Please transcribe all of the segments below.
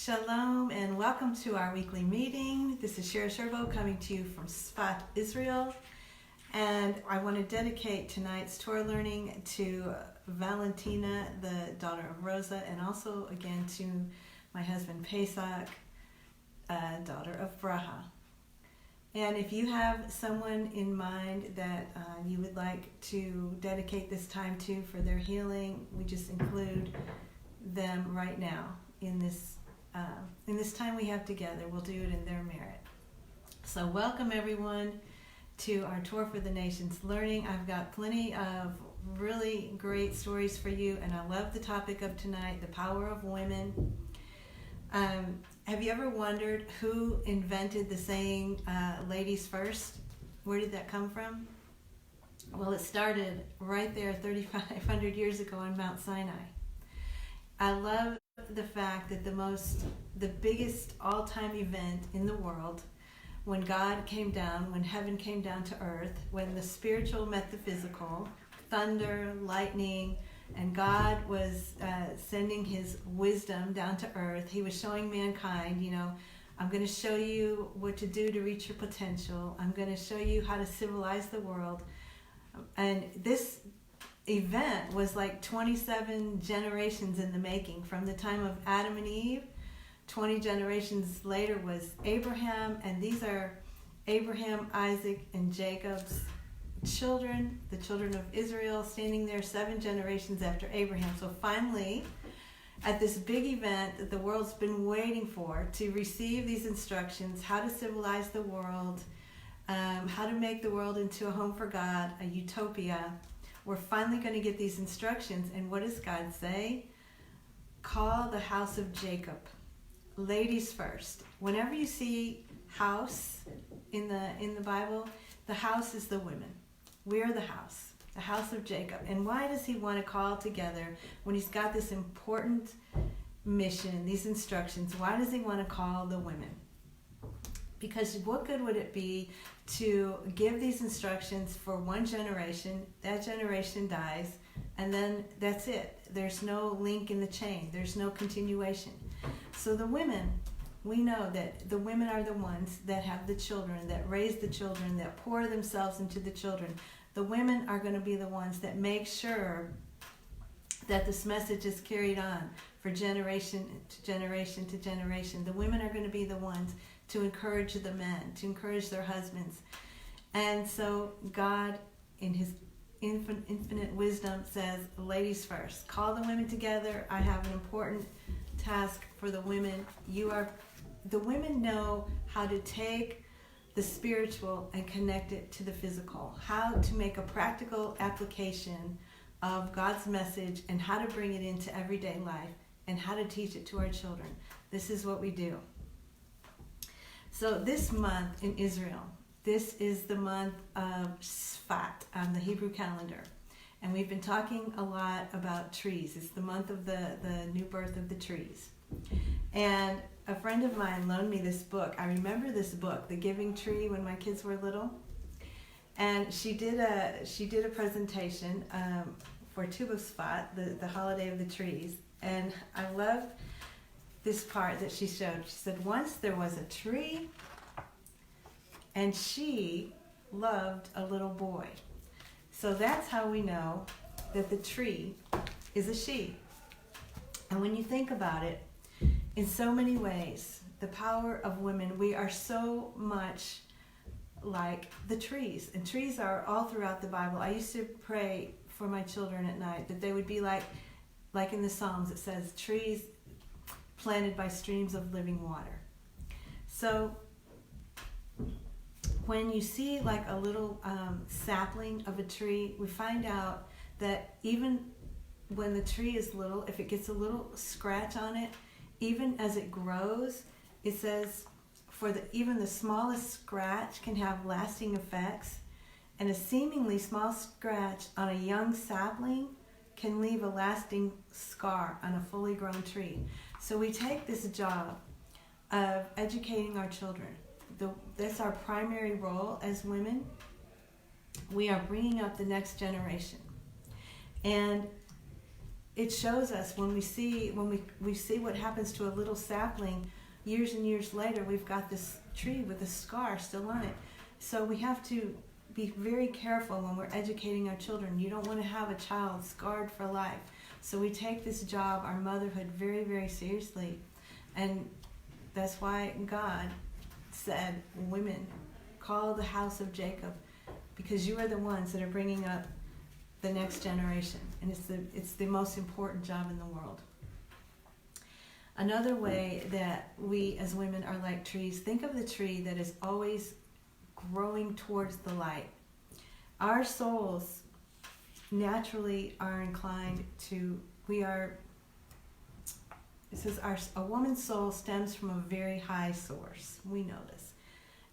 Shalom and welcome to our weekly meeting. This is Shira Sherbow coming to you from Sfat, Israel. And I want to dedicate tonight's Torah learning to Valentina, the daughter of Rosa, and also again to my husband Pesach, daughter of Braha. And if you have someone in mind that you would like to dedicate this time to for their healing, we just include them right now in this time we have together. We'll do it in their merit. So welcome everyone to our Torah for the Nations learning. I've got plenty of really great stories for you, and I love the topic of tonight, the power of women. Have you ever wondered who invented the saying, ladies first? Where did that come from? Well, it started right there 3,500 years ago on Mount Sinai. I love the fact that the biggest all-time event in the world, when God came down, when heaven came down to earth, when the spiritual met the physical, thunder, lightning, and God was sending his wisdom down to earth. He was showing mankind, I'm going to show you what to do to reach your potential. I'm going to show you how to civilize the world. And this event was like 27 generations in the making. From the time of Adam and Eve, 20 generations later was Abraham, and these are Abraham, Isaac, and Jacob's children, the children of Israel, standing there 7 generations after Abraham. So finally, at this big event that the world's been waiting for, to receive these instructions, how to civilize the world, how to make the world into a home for God, a utopia, we're finally going to get these instructions. And what does God say? Call the house of Jacob. Ladies first. Whenever you see house in the Bible, the house is the women. We're the house of Jacob. And why does he want to call together when he's got this important mission, these instructions? Why does he want to call the women? Because what good would it be to give these instructions for one generation, that generation dies, and then that's it. There's no link in the chain. There's no continuation. So the women, we know that the women are the ones that have the children, that raise the children, that pour themselves into the children. The women are going to be the ones that make sure that this message is carried on for generation to generation to generation. The women are going to be the ones to encourage the men, to encourage their husbands. And so God, in his infinite wisdom, says, ladies first. Call the women together. I have an important task for the women. The women know how to take the spiritual and connect it to the physical, how to make a practical application of God's message and how to bring it into everyday life and how to teach it to our children. This is what we do. So this month in Israel, this is the month of Sfat on the Hebrew calendar. And we've been talking a lot about trees. It's the month of the new birth of the trees. And a friend of mine loaned me this book. I remember this book, The Giving Tree, when my kids were little. And she did a presentation for Tu B'Sfat, the holiday of the trees. And I love this part that she showed. She said, once there was a tree, and she loved a little boy. So that's how we know that the tree is a she. And when you think about it, in so many ways, the power of women, we are so much like the trees. And trees are all throughout the Bible. I used to pray for my children at night that they would be like in the Psalms, it says, trees planted by streams of living water. So when you see like a little sapling of a tree, we find out that even when the tree is little, if it gets a little scratch on it, even as it grows, it says even the smallest scratch can have lasting effects, and a seemingly small scratch on a young sapling can leave a lasting scar on a fully grown tree. So we take this job of educating our children. That's our primary role as women. We are bringing up the next generation. And it shows us when we see what happens to a little sapling years and years later. We've got this tree with a scar still on it. So we have to be very careful when we're educating our children. You don't want to have a child scarred for life. So we take this job, our motherhood, very, very seriously. And that's why God said, women, call the house of Jacob, because you are the ones that are bringing up the next generation. And it's the most important job in the world. Another way that we as women are like trees, think of the tree that is always growing towards the light. Our souls naturally are inclined to, it says a woman's soul stems from a very high source. We know this.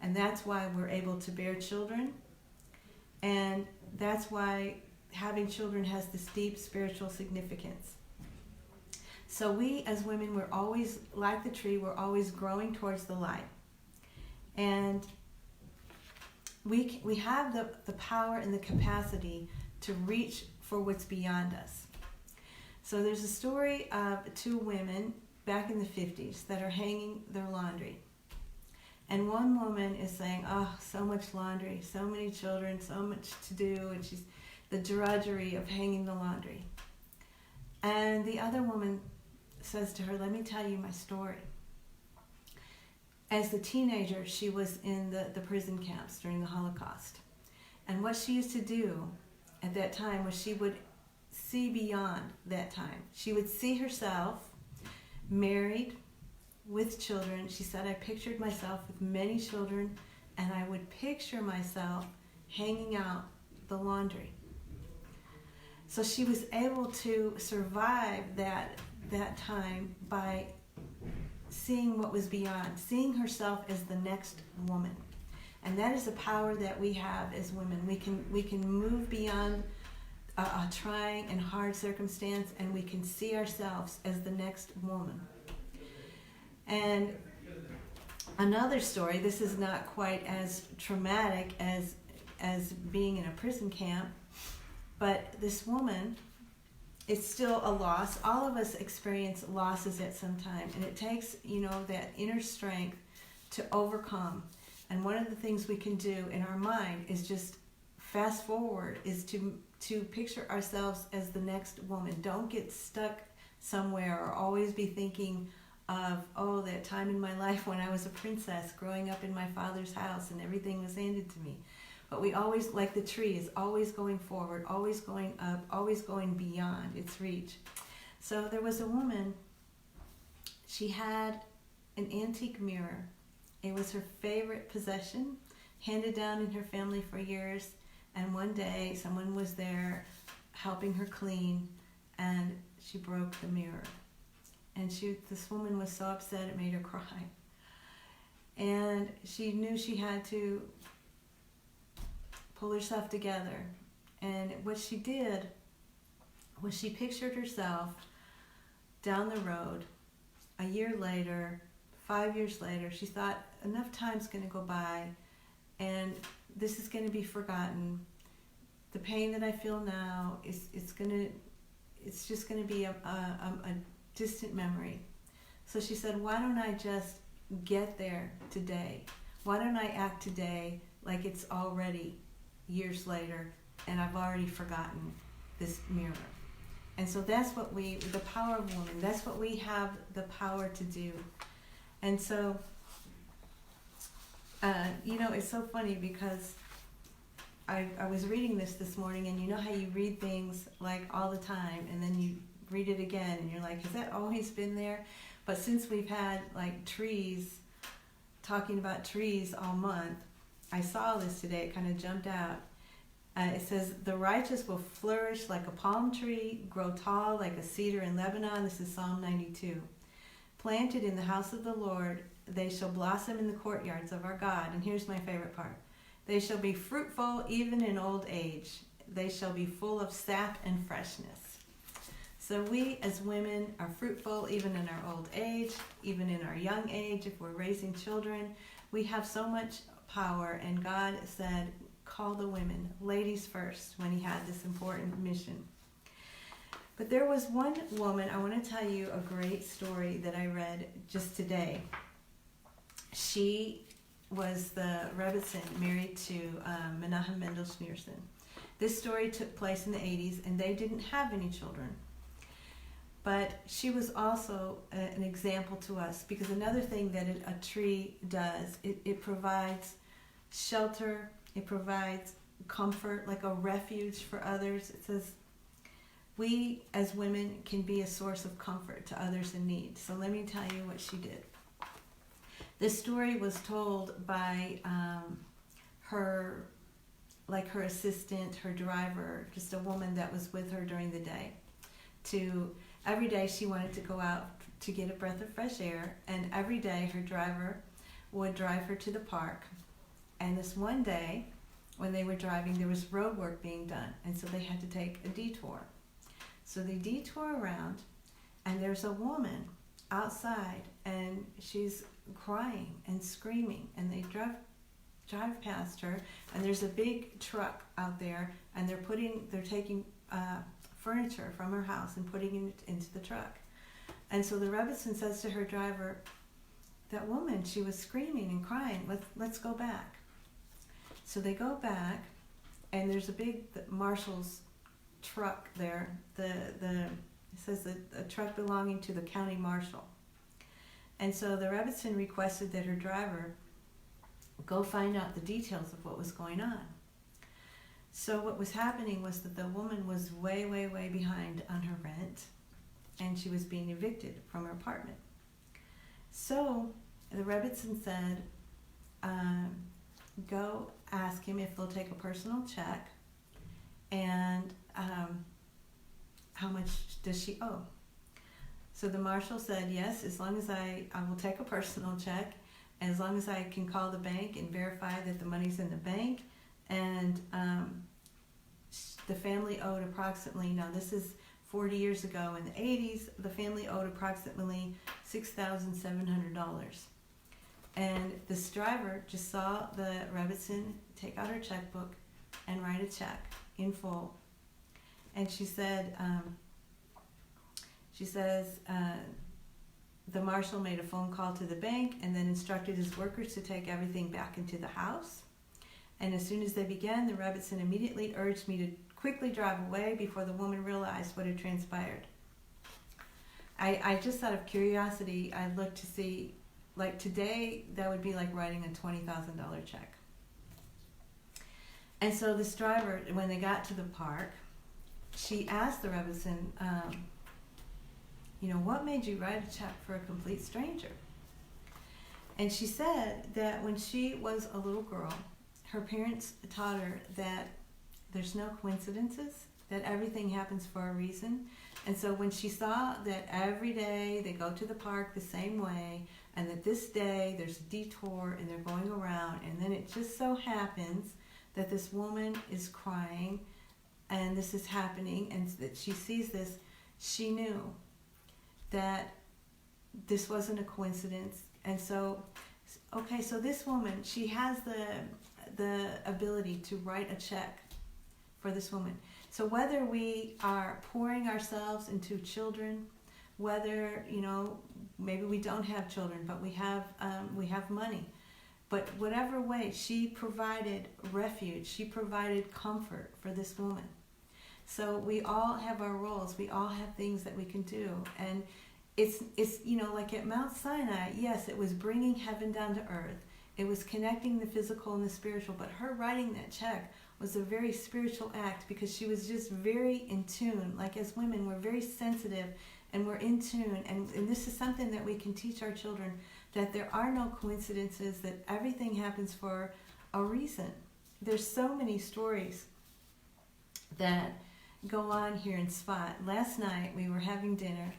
And that's why we're able to bear children. And that's why having children has this deep spiritual significance. So we as women, we're always, like the tree, we're always growing towards the light. And we have the power and the capacity to reach for what's beyond us. So there's a story of two women back in the 50s that are hanging their laundry. And one woman is saying, oh, so much laundry, so many children, so much to do, and she's the drudgery of hanging the laundry. And the other woman says to her, let me tell you my story. As a teenager, she was in the prison camps during the Holocaust. And what she used to do at that time was she would see beyond that time. She would see herself married with children. She said, I pictured myself with many children, and I would picture myself hanging out the laundry. So she was able to survive that time by seeing what was beyond, seeing herself as the next woman. And that is a power that we have as women. We can move beyond a trying and hard circumstance, and we can see ourselves as the next woman. And another story, this is not quite as traumatic as being in a prison camp, but this woman, it's still a loss. All of us experience losses at some time, and it takes, that inner strength to overcome. And one of the things we can do in our mind is just fast forward, is to picture ourselves as the next woman. Don't get stuck somewhere or always be thinking of, oh, that time in my life when I was a princess growing up in my father's house and everything was handed to me. But we always, like the tree, is always going forward, always going up, always going beyond its reach. So there was a woman, she had an antique mirror. It was her favorite possession, handed down in her family for years. And one day, someone was there helping her clean, and she broke the mirror. And this woman was so upset it made her cry. And she knew she had to pull herself together. And what she did was she pictured herself down the road a year later, 5 years later. She thought, enough time's going to go by and this is going to be forgotten. The pain that I feel now it's just going to be a distant memory. So she said, why don't I just get there today? Why don't I act today like it's already years later and I've already forgotten this mirror? And so that's what the power of women, that's what we have the power to do. And so, it's so funny because I was reading this morning, and you know how you read things like all the time and then you read it again and you're like, has that always been there? But since we've had like trees, talking about trees all month, I saw this today, it kind of jumped out. It says, the righteous will flourish like a palm tree, grow tall like a cedar in Lebanon. This is Psalm 92. Planted in the house of the Lord, they shall blossom in the courtyards of our God. And here's my favorite part. They shall be fruitful even in old age. They shall be full of sap and freshness. So we as women are fruitful even in our old age, even in our young age, if we're raising children. We have so much power, and God said, call the women, ladies first, when he had this important mission. But there was one woman, I want to tell you a great story that I read just today. She was the Rebbetzin married to Menachem Mendel Schneerson. This story took place in the 80s, and they didn't have any children. But she was also an example to us, because another thing that a tree does, it provides shelter, it provides comfort, like a refuge for others. It says we as women can be a source of comfort to others in need. So let me tell you what she did. This story was told by her assistant, her driver, just a woman that was with her during the day. Every day she wanted to go out to get a breath of fresh air, and every day her driver would drive her to the park. And this one day, when they were driving, there was road work being done, and so they had to take a detour. So they detour around, and there's a woman outside, and she's crying and screaming, and they drive past her, and there's a big truck out there, and they're taking furniture from her house and putting it into the truck. And so the Rebbetzin says to her driver, that woman, she was screaming and crying, let's go back. So they go back, and there's a big marshal's truck there. It says a truck belonging to the county marshal. And so the Rebbetzin requested that her driver go find out the details of what was going on. So what was happening was that the woman was way, way, way behind on her rent, and she was being evicted from her apartment. So the Rebbetzin said, go ask him if they'll take a personal check, and how much does she owe? So the marshal said, yes, as long as I will take a personal check, and as long as I can call the bank and verify that the money's in the bank. And the family owed approximately, now this is 40 years ago, in the 80s, the family owed approximately $6,700. And this driver just saw the Rebbetzin take out her checkbook and write a check in full. And she says, the marshal made a phone call to the bank and then instructed his workers to take everything back into the house. And as soon as they began, the Rebbetzin immediately urged me to quickly drive away before the woman realized what had transpired. I just out of curiosity, I looked to see, like today, that would be like writing a $20,000 check. And so this driver, when they got to the park, she asked the Rebbetzin, what made you write a check for a complete stranger? And she said that when she was a little girl, her parents taught her that there's no coincidences, that everything happens for a reason. And so when she saw that every day they go to the park the same way, and that this day there's a detour and they're going around, and then it just so happens that this woman is crying and this is happening, and that she sees this, she knew that this wasn't a coincidence. And so, okay, so this woman, she has the ability to write a check for this woman. So whether we are pouring ourselves into children, whether, maybe we don't have children, but we have money. But whatever way, she provided refuge, she provided comfort for this woman. So we all have our roles, we all have things that we can do. And it's like at Mount Sinai, yes, it was bringing heaven down to earth. It was connecting the physical and the spiritual, but her writing that check was a very spiritual act, because she was just very in tune. Like as women, we're very sensitive and we're in tune. And this is something that we can teach our children, that there are no coincidences, that everything happens for a reason. There's so many stories that go on here in Spot. Last night we were having dinner,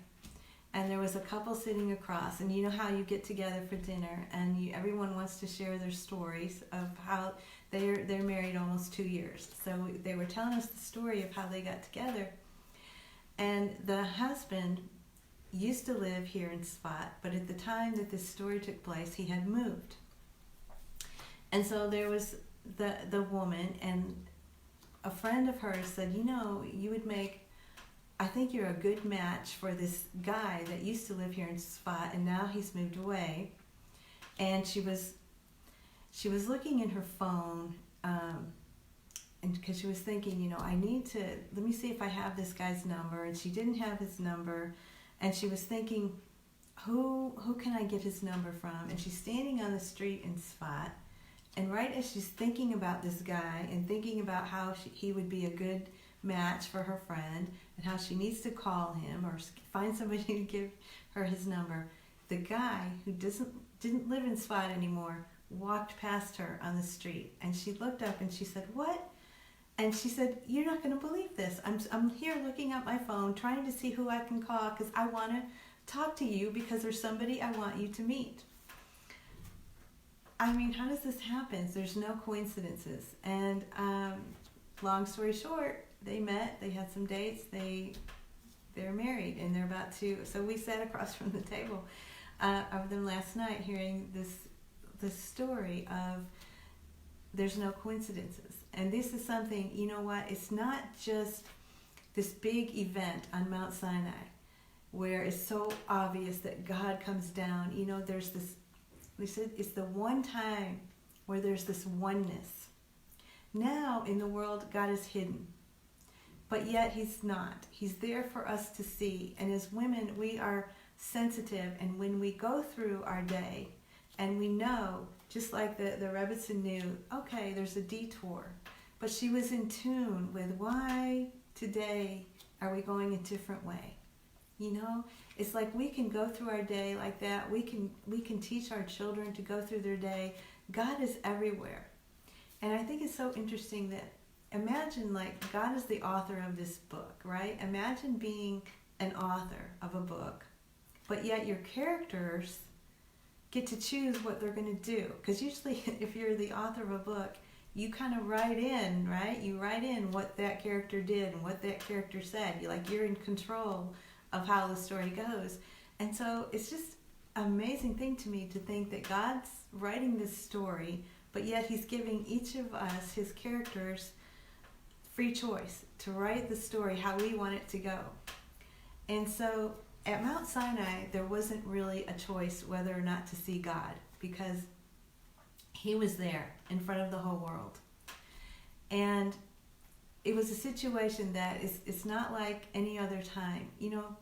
and there was a couple sitting across, and you know how you get together for dinner, and everyone wants to share their stories of how they're married almost 2 years. So they were telling us the story of how they got together. And the husband used to live here in Spot, but at the time that this story took place, he had moved. And so there was the woman, and a friend of hers said, you would make I think you're a good match for this guy that used to live here in Sfat, and now he's moved away. And she was looking in her phone, and because she was thinking, you know, let me see if I have this guy's number. And she didn't have his number, and she was thinking, who can I get his number from? And she's standing on the street in Sfat, and right as she's thinking about this guy and thinking about how he would be a good match for her friend and how she needs to call him or find somebody to give her his number, the guy who didn't live in Sfat anymore walked past her on the street, and she looked up and she said, "What?" And she said, "You're not going to believe this. I'm here looking at my phone trying to see who I can call because I want to talk to you because there's somebody I want you to meet." I mean, how does this happen? There's no coincidences. And long story short, they met, they had some dates, they're married, and they're about to. So we sat across from the table of them last night, hearing this story of there's no coincidences. And this is something, you know what? It's not just this big event on Mount Sinai where it's so obvious that God comes down. You know, there's this. They said it's the one time where there's this oneness. Now in the world, God is hidden, but yet He's not. He's there for us to see. And as women, we are sensitive. And when we go through our day, and we know, just like the Rebbetzin knew, okay, there's a detour, but she was in tune with why today are we going a different way. You know, it's like we can go through our day like that. We can teach our children to go through their day. God is everywhere. And I think it's so interesting that imagine, like, God is the author of this book, right? Imagine being an author of a book, but yet your characters get to choose what they're going to do. Because usually if you're the author of a book, you kind of write in, right? You write in what that character did and what that character said. You're in control of how the story goes. And so it's just an amazing thing to me to think that God's writing this story, but yet He's giving each of us, His characters, free choice to write the story how we want it to go. And so at Mount Sinai, there wasn't really a choice whether or not to see God, because He was there in front of the whole world. And it was a situation that it's not like any other time. You know,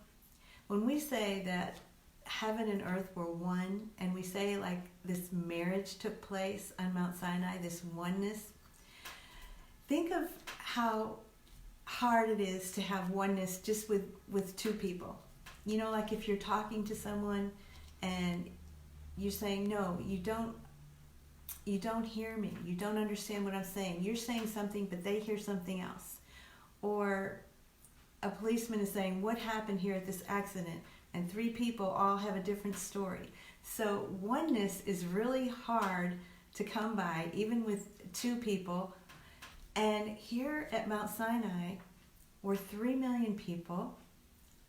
when we say that heaven and earth were one, and we say like this marriage took place on Mount Sinai, this oneness, think of how hard it is to have oneness just with two people. You know, like if you're talking to someone and you're saying, no, you don't hear me. You don't understand what I'm saying. You're saying something, but they hear something else. Or a policeman is saying, what happened here at this accident? And three people all have a different story. So oneness is really hard to come by, even with two people. And here at Mount Sinai, we're 3 million people,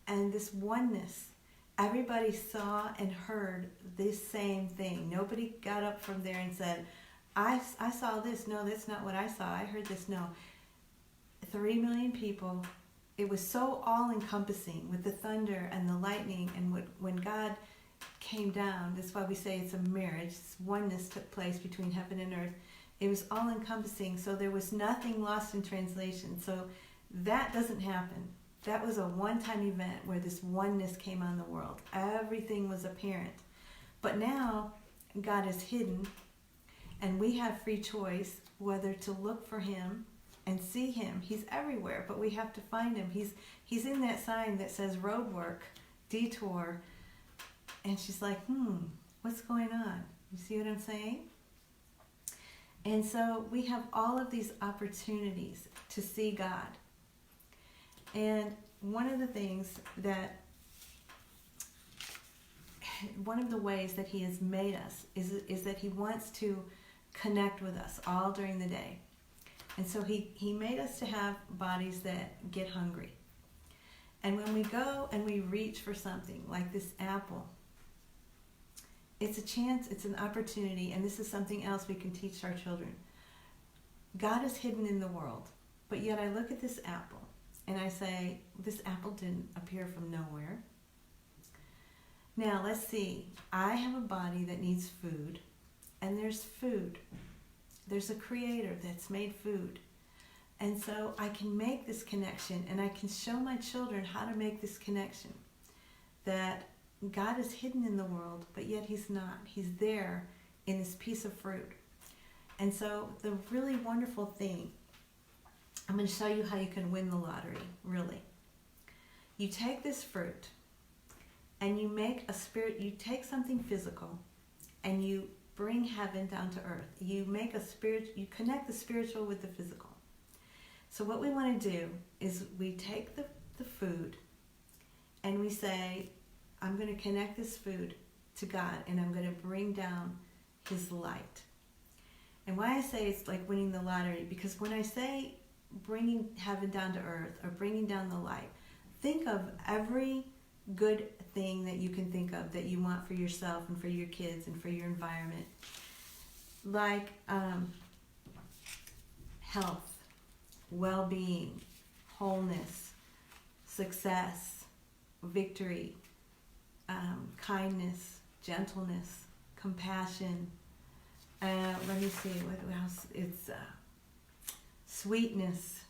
and this oneness, everybody saw and heard this same thing. Nobody got up from there and said, I saw this. No, that's not what I saw. I heard this. No. 3 million people. It was so all-encompassing with the thunder and the lightning, and when God came down, that's why we say it's a marriage. This oneness took place between heaven and earth. It was all-encompassing, so there was nothing lost in translation. So that doesn't happen. That was a one-time event where this oneness came on the world. Everything was apparent. But now God is hidden, and we have free choice whether to look for Him and see Him. He's everywhere, but we have to find Him. He's in that sign that says road work, detour. And she's like, what's going on? You see what I'm saying? And so we have all of these opportunities to see God. And one of the ways that He has made us is that He wants to connect with us all during the day. And so he made us to have bodies that get hungry. And when we go and we reach for something like this apple, it's a chance, it's an opportunity, and this is something else we can teach our children. God is hidden in the world, but yet I look at this apple, and I say, this apple didn't appear from nowhere. Now, let's see. I have a body that needs food, and there's food. There's a creator that's made food. And so I can make this connection, and I can show my children how to make this connection. That God is hidden in the world, but yet He's not. He's there in this piece of fruit. And so the really wonderful thing, I'm going to show you how you can win the lottery, really. You take this fruit, and you make you take something physical, and you bring heaven down to earth. You you connect the spiritual with the physical. So what we want to do is we take the food, and we say, I'm going to connect this food to God, and I'm going to bring down His light. And why I say it's like winning the lottery, because when I say bringing heaven down to earth or bringing down the light, think of every good thing that you can think of that you want for yourself and for your kids and for your environment. Like health, well-being, wholeness, success, victory, kindness, gentleness, compassion. Let me see, what else? It's sweetness,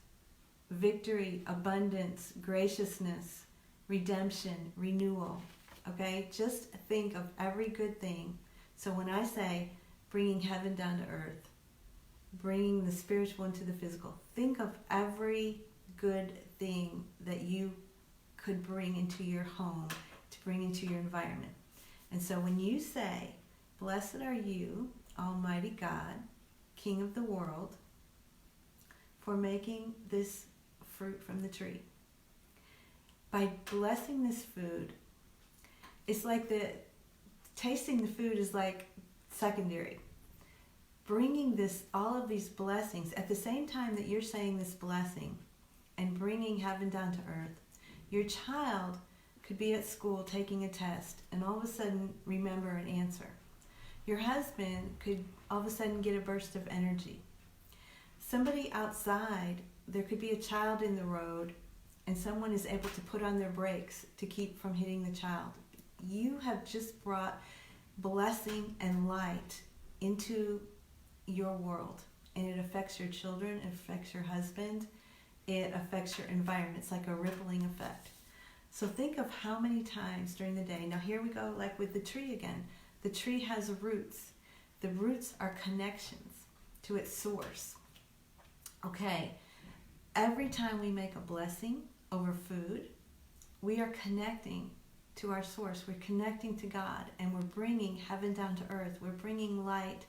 victory, abundance, graciousness, redemption, renewal. Okay? Just think of every good thing. So when I say bringing heaven down to earth, bringing the spiritual into the physical, think of every good thing that you could bring into your home, to bring into your environment. And so when you say, blessed are you, Almighty God, King of the world, for making this fruit from the tree. By blessing this food, it's like tasting the food is like secondary. Bringing all of these blessings, at the same time that you're saying this blessing and bringing heaven down to earth, your child could be at school taking a test and all of a sudden remember an answer. Your husband could all of a sudden get a burst of energy. Somebody outside, there could be a child in the road, and someone is able to put on their brakes to keep from hitting the child. You have just brought blessing and light into your world, and it affects your children, it affects your husband, it affects your environment. It's like a rippling effect. So think of how many times during the day. Now here we go, like with the tree again. The tree has roots. The roots are connections to its source. Okay, every time we make a blessing over food, we are connecting to our source. We're connecting to God, and we're bringing heaven down to earth. We're bringing light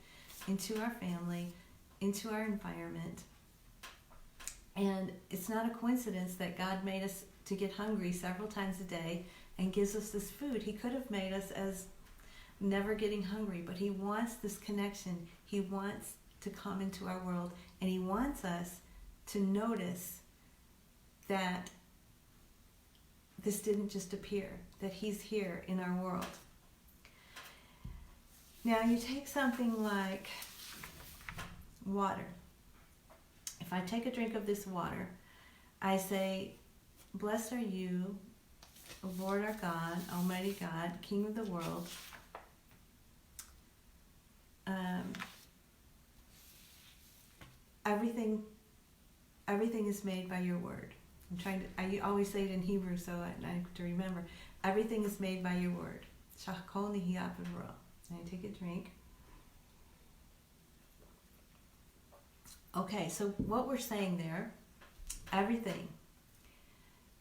into our family, into our environment. And it's not a coincidence that God made us to get hungry several times a day and gives us this food. He could have made us as never getting hungry, but He wants this connection. He wants to come into our world, and He wants us to notice that this didn't just appear, that He's here in our world. Now you take something like water. If I take a drink of this water, I say, blessed are you, Lord our God, Almighty God, King of the world. Everything is made by your word. I always say it in Hebrew, so I have to remember. Everything is made by your word. Shachkol nihiyah b'vro. And I take a drink. Okay, so what we're saying there, everything.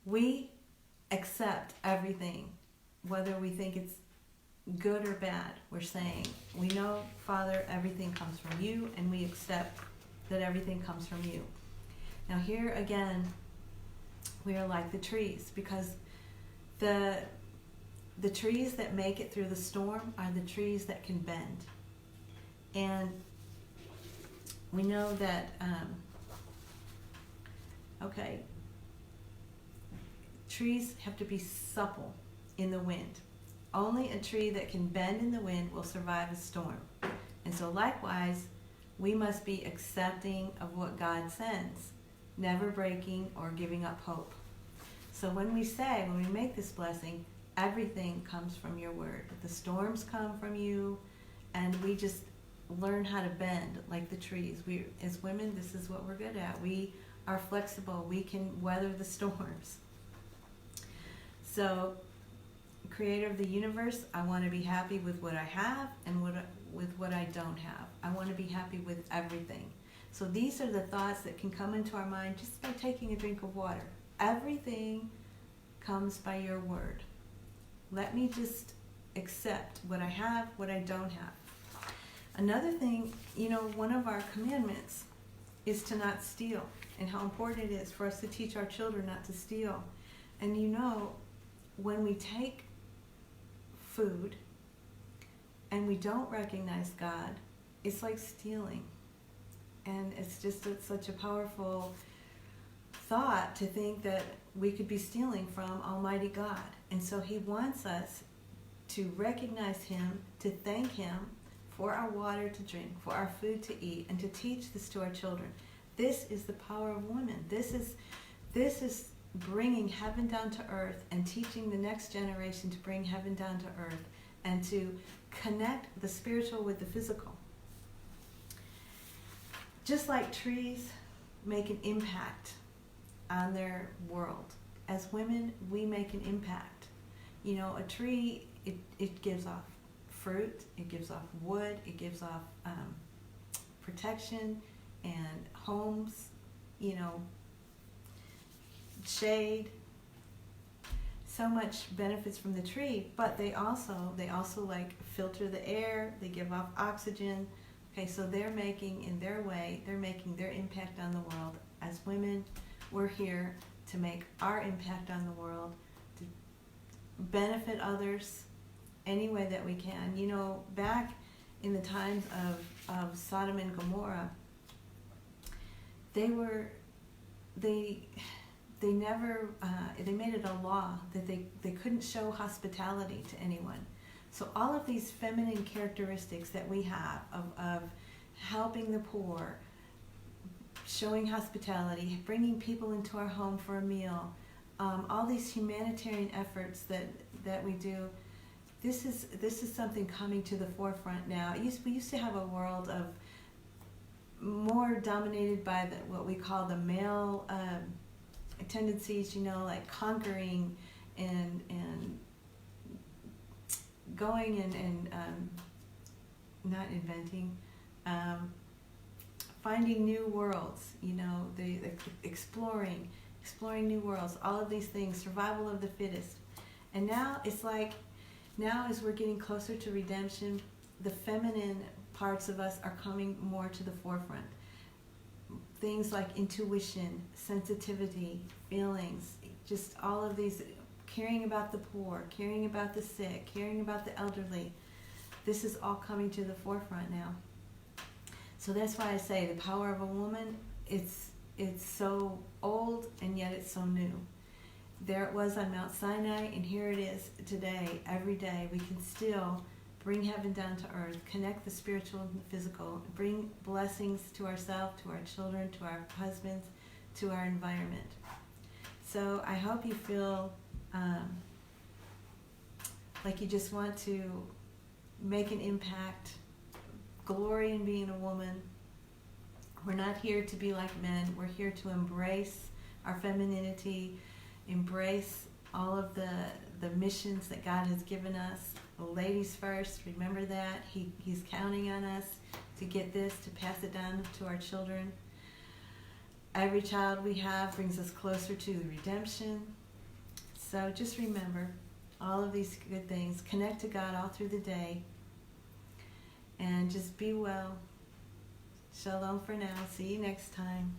We accept everything, whether we think it's good or bad. We're saying, we know, Father, everything comes from you, and we accept that everything comes from you. Now here again, we are like the trees, because the trees that make it through the storm are the trees that can bend. And we know that, trees have to be supple in the wind. Only a tree that can bend in the wind will survive a storm. And so likewise, we must be accepting of what God sends. never breaking or giving up hope. So when we make this blessing, everything comes from your word. The storms come from you, and we just learn how to bend like the trees. We, as women, this is what we're good at. We are flexible. We can weather the storms. So, Creator of the universe, I want to be happy with what I have and with what I don't have. I want to be happy with everything. So these are the thoughts that can come into our mind just by taking a drink of water. Everything comes by your word. Let me just accept what I have, what I don't have. Another thing, one of our commandments is to not steal, and how important it is for us to teach our children not to steal. And when we take food and we don't recognize God, it's like stealing. And it's just such a powerful thought to think that we could be stealing from Almighty God. And so he wants us to recognize him, to thank him for our water to drink, for our food to eat, and to teach this to our children. This is the power of women. This is bringing heaven down to earth and teaching the next generation to bring heaven down to earth and to connect the spiritual with the physical. Just like trees make an impact on their world, as women, we make an impact. A tree, it gives off fruit, it gives off wood, it gives off protection and homes, shade. So much benefits from the tree, but they also like filter the air, they give off oxygen. Okay, so they're making, in their way, they're making their impact on the world. As women, we're here to make our impact on the world, to benefit others any way that we can. Back in the times of Sodom and Gomorrah, they made it a law that they couldn't show hospitality to anyone. So all of these feminine characteristics that we have of helping the poor, showing hospitality, bringing people into our home for a meal, all these humanitarian efforts that we do, this is something coming to the forefront now. We used to have a world of more dominated by what we call the male tendencies, like conquering and going and not inventing, finding new worlds, the exploring new worlds, all of these things, survival of the fittest. And now it's like, as we're getting closer to redemption, the feminine parts of us are coming more to the forefront. Things like intuition, sensitivity, feelings, just all of these, caring about the poor, caring about the sick, caring about the elderly. This is all coming to the forefront now. So that's why I say the power of a woman, it's so old and yet it's so new. There it was on Mount Sinai, and here it is today. Every day we can still bring heaven down to earth, connect the spiritual and the physical, bring blessings to ourselves, to our children, to our husbands, to our environment. So I hope you feel like you just want to make an impact, glory in being a woman. We're not here to be like men. We're here to embrace our femininity, embrace all of the missions that God has given us. Ladies first, remember that. He's counting on us to get this, to pass it down to our children. Every child we have brings us closer to the redemption. So just remember all of these good things. Connect to God all through the day. And just be well. Shalom for now. See you next time.